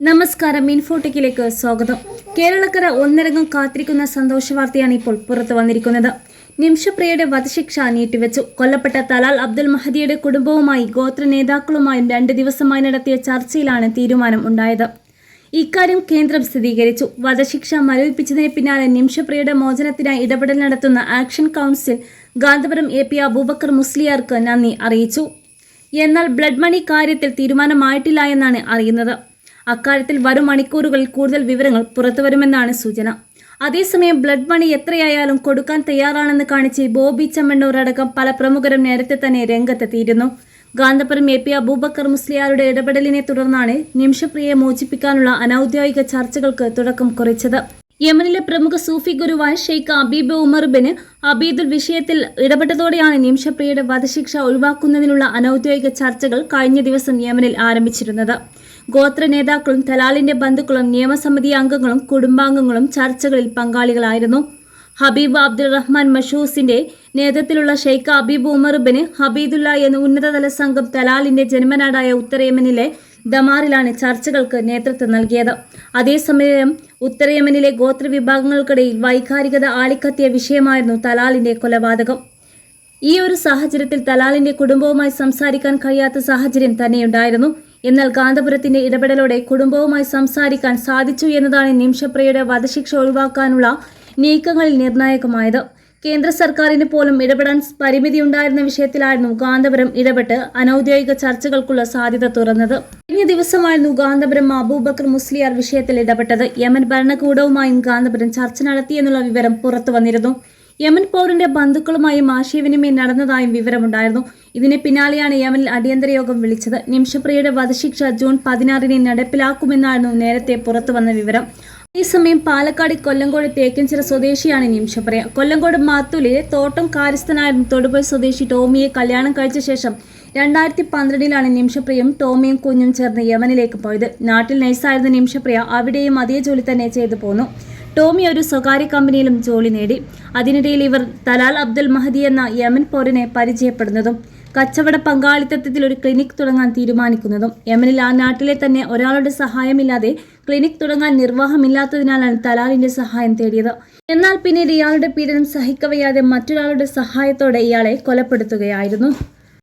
നമസ്കാരം, ഇൻഫോടെക്കിലേക്ക് സ്വാഗതം. കേരളക്കര ഒന്നരംഗം കാത്തിരിക്കുന്ന സന്തോഷ വാർത്തയാണ് ഇപ്പോൾ പുറത്തു വന്നിരിക്കുന്നത്. നിമിഷപ്രിയയുടെ വധശിക്ഷ നീട്ടിവെച്ചു. കൊല്ലപ്പെട്ട തലാൽ അബ്ദുൽ മഹദിയുടെ കുടുംബവുമായി ഗോത്ര നേതാക്കളുമായും 2 ദിവസമായി നടത്തിയ ചർച്ചയിലാണ് തീരുമാനം ഉണ്ടായത്. ഇക്കാര്യം കേന്ദ്രം സ്ഥിരീകരിച്ചു. വധശിക്ഷ മരവിപ്പിച്ചതിന് പിന്നാലെ നിമിഷപ്രിയയുടെ മോചനത്തിനായി ഇടപെടൽ നടത്തുന്ന action council Gandhapuram AP Abubakar മുസ്ലിയാർക്ക് നന്ദി അറിയിച്ചു. എന്നാൽ ബ്ലഡ് മണി കാര്യത്തിൽ തീരുമാനമായിട്ടില്ല എന്നാണ് അറിയുന്നത്. അക്കാര്യത്തിൽ വരും മണിക്കൂറുകളിൽ കൂടുതൽ വിവരങ്ങൾ പുറത്തുവരുമെന്നാണ് സൂചന. അതേസമയം ബ്ലഡ് മണി എത്രയായാലും കൊടുക്കാൻ തയ്യാറാണെന്ന് കാണിച്ച് ബോബി ചെമ്മണ്ണൂർ അടക്കം പല പ്രമുഖരും നേരത്തെ തന്നെ രംഗത്തെത്തിയിരുന്നു. ഗാന്ധപുരം AP അബൂബക്കർ മുസ്ലിയാരുടെ ഇടപെടലിനെ തുടർന്നാണ് നിമിഷപ്രിയയെ മോചിപ്പിക്കാനുള്ള അനൌദ്യോഗിക ചർച്ചകൾക്ക് തുടക്കം കുറിച്ചത്. യമനിലെ പ്രമുഖ സൂഫി ഗുരുവായ ഷെയ്ഖ് അബീബ് ഉമർ ബിൻ അബീദുൽ വിഷയത്തിൽ ഇടപെട്ടതോടെയാണ് നിമിഷപ്രിയയുടെ വധശിക്ഷ ഒഴിവാക്കുന്നതിനുള്ള അനൌദ്യോഗിക ചർച്ചകൾ കഴിഞ്ഞ ദിവസം യമനിൽ ആരംഭിച്ചിരുന്നത്. ഗോത്ര നേതാക്കളും തലാലിന്റെ ബന്ധുക്കളും നിയമസമിതി അംഗങ്ങളും കുടുംബാംഗങ്ങളും ചർച്ചകളിൽ പങ്കാളികളായിരുന്നു. ഹബീബ് അബ്ദുൾ റഹ്മാൻ മഷൂസിന്റെ നേതൃത്വത്തിലുള്ള ഷെയ്ഖ് അബീബ് ഉമർ ബിൻ ഹബീദുല്ല എന്ന ഉന്നതതല സംഘം തലാലിന്റെ ജന്മനാടായ ഉത്തര യമനിലെ ദമാറിലാണ് ചർച്ചകൾക്ക് നേതൃത്വം നൽകിയത്. അതേസമയം ഉത്തര യമനിലെ ഗോത്ര വിഭാഗങ്ങൾക്കിടയിൽ വൈകാരികത ആളിക്കത്തിയ വിഷയമായിരുന്നു തലാലിന്റെ കൊലപാതകം. ഈ ഒരു സാഹചര്യത്തിൽ തലാലിന്റെ കുടുംബവുമായി സംസാരിക്കാൻ കഴിയാത്ത സാഹചര്യം തന്നെയുണ്ടായിരുന്നു. എന്നാൽ ഗാന്ധപുരത്തിന്റെ ഇടപെടലോടെ കുടുംബവുമായി സംസാരിക്കാൻ സാധിച്ചു എന്നതാണ് നിമിഷപ്രിയയുടെ വധശിക്ഷ ഒഴിവാക്കാനുള്ള നീക്കങ്ങളിൽ നിർണായകമായത്. കേന്ദ്ര സർക്കാരിന് പോലും ഇടപെടാൻ പരിമിതിയുണ്ടായിരുന്ന വിഷയത്തിലായിരുന്നു ഗാന്ധപുരം ഇടപെട്ട് അനൌദ്യോഗിക ചർച്ചകൾക്കുള്ള സാധ്യത തുറന്നത്. കഴിഞ്ഞ ദിവസമായിരുന്നു ഗാന്ധപുരം അബൂബക്കർ മുസ്ലിയാർ വിഷയത്തിൽ ഇടപെട്ടത്. യമൻ ഭരണകൂടവുമായും ഗാന്ധപുരം ചർച്ച നടത്തിയെന്നുള്ള വിവരം പുറത്തു വന്നിരുന്നു. യമൻ പൗരന്റെ ബന്ധുക്കളുമായും ആശയവിനിമയം നടന്നതായും വിവരമുണ്ടായിരുന്നു. ഇതിന് പിന്നാലെയാണ് യമനിൽ അടിയന്തര യോഗം വിളിച്ചത്. നിമിഷപ്രിയയുടെ വധശിക്ഷ ജൂൺ 16 നടപ്പിലാക്കുമെന്നായിരുന്നു നേരത്തെ പുറത്തുവന്ന വിവരം. അതേസമയം പാലക്കാട് കൊല്ലങ്കോട് തേക്കൻചിറ സ്വദേശിയാണ് നിമിഷപ്രിയ. കൊല്ലങ്കോട് മാത്തൂലിലെ തോട്ടം കാര്യസ്ഥനായിരുന്നു തൊടുപുഴ സ്വദേശി ടോമിയെ കല്യാണം കഴിച്ച ശേഷം 2012 നിമിഷപ്രിയയും ടോമിയും കുഞ്ഞും ചേർന്ന് യമനിലേക്ക് പോയത്. നാട്ടിൽ നഴ്സായിരുന്ന നിമിഷപ്രിയ അവിടെയും അതേ ജോലി തന്നെ ചെയ്തു പോന്നു. ടോമി ഒരു സ്വകാര്യ കമ്പനിയിലും ജോലി നേടി. അതിനിടയിൽ ഇവർ തലാൽ അബ്ദുൽ മഹദി എന്ന യമൻ പൗരനെ പരിചയപ്പെടുന്നതും കച്ചവട പങ്കാളിത്തത്തിൽ ഒരു ക്ലിനിക് തുടങ്ങാൻ തീരുമാനിക്കുന്നതും. യമനിൽ ആ നാട്ടിലെ തന്നെ ഒരാളുടെ സഹായമില്ലാതെ ക്ലിനിക് തുടങ്ങാൻ നിർവാഹമില്ലാത്തതിനാലാണ് തലാലിന്റെ സഹായം തേടിയത്. എന്നാൽ പിന്നീട് ഇയാളുടെ പീഡനം സഹിക്കവയ്യാതെ മറ്റൊരാളുടെ സഹായത്തോടെ ഇയാളെ കൊലപ്പെടുത്തുകയായിരുന്നു.